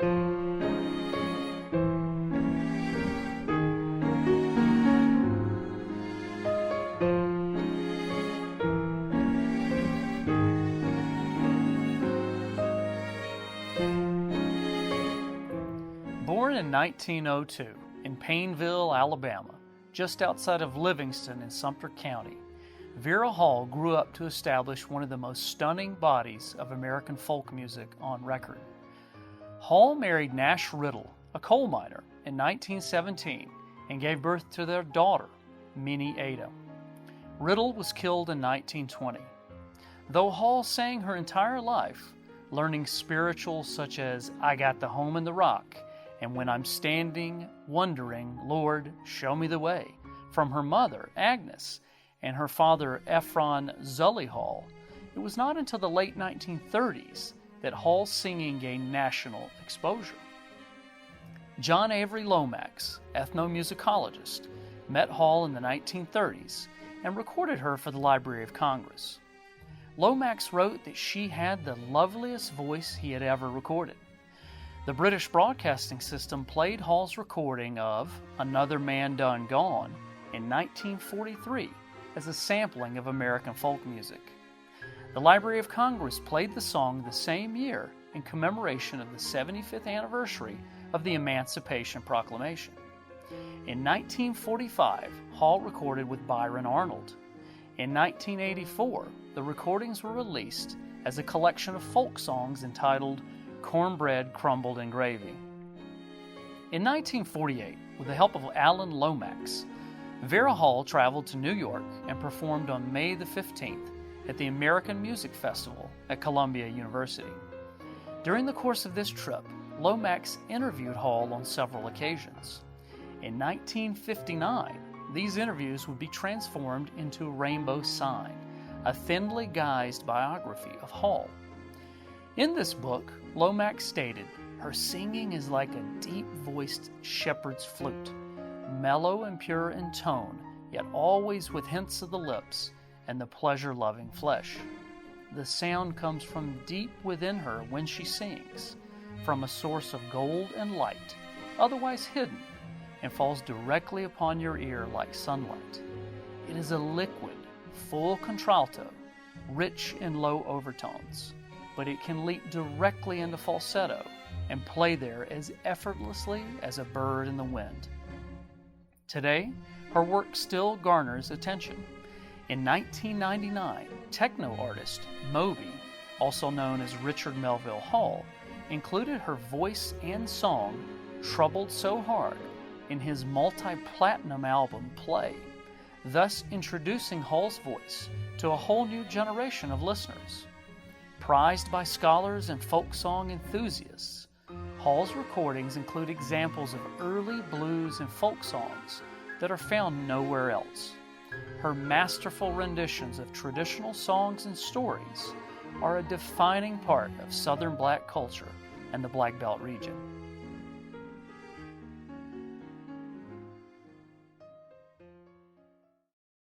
Born in 1902 in Paineville, Alabama, just outside of Livingston in Sumter County, Vera Hall grew up to establish one of the most stunning bodies of American folk music on record. Hall married Nash Riddle, a coal miner, in 1917 and gave birth to their daughter, Minnie Ada. Riddle was killed in 1920. Though Hall sang her entire life, learning spirituals such as I Got the Home in the Rock and When I'm Standing, Wondering, Lord, Show Me the Way, from her mother, Agnes, and her father, Ephron Zully Hall, it was not until the late 1930s that Hall's singing gained national exposure. John Avery Lomax, ethnomusicologist, met Hall in the 1930s and recorded her for the Library of Congress. Lomax wrote that she had the loveliest voice he had ever recorded. The British Broadcasting System played Hall's recording of Another Man Done Gone in 1943 as a sampling of American folk music. The Library of Congress played the song the same year in commemoration of the 75th anniversary of the Emancipation Proclamation. In 1945, Hall recorded with Byron Arnold. In 1984, the recordings were released as a collection of folk songs entitled Cornbread Crumbled in Gravy. In 1948, with the help of Alan Lomax, Vera Hall traveled to New York and performed on May the 15th at the American Music Festival at Columbia University. During the course of this trip, Lomax interviewed Hall on several occasions. In 1959, these interviews would be transformed into Rainbow Sign, a thinly guised biography of Hall. In this book, Lomax stated, her singing is like a deep-voiced shepherd's flute, mellow and pure in tone, yet always with hints of the lips and the pleasure-loving flesh. The sound comes from deep within her when she sings, from a source of gold and light, otherwise hidden, and falls directly upon your ear like sunlight. It is a liquid, full contralto, rich in low overtones, but it can leap directly into falsetto and play there as effortlessly as a bird in the wind. Today, her work still garners attention. In 1999, techno artist Moby, also known as Richard Melville Hall, included her voice and song, Troubled So Hard, in his multi-platinum album Play, thus introducing Hall's voice to a whole new generation of listeners. Prized by scholars and folk song enthusiasts, Hall's recordings include examples of early blues and folk songs that are found nowhere else. Her masterful renditions of traditional songs and stories are a defining part of Southern Black culture and the Black Belt region.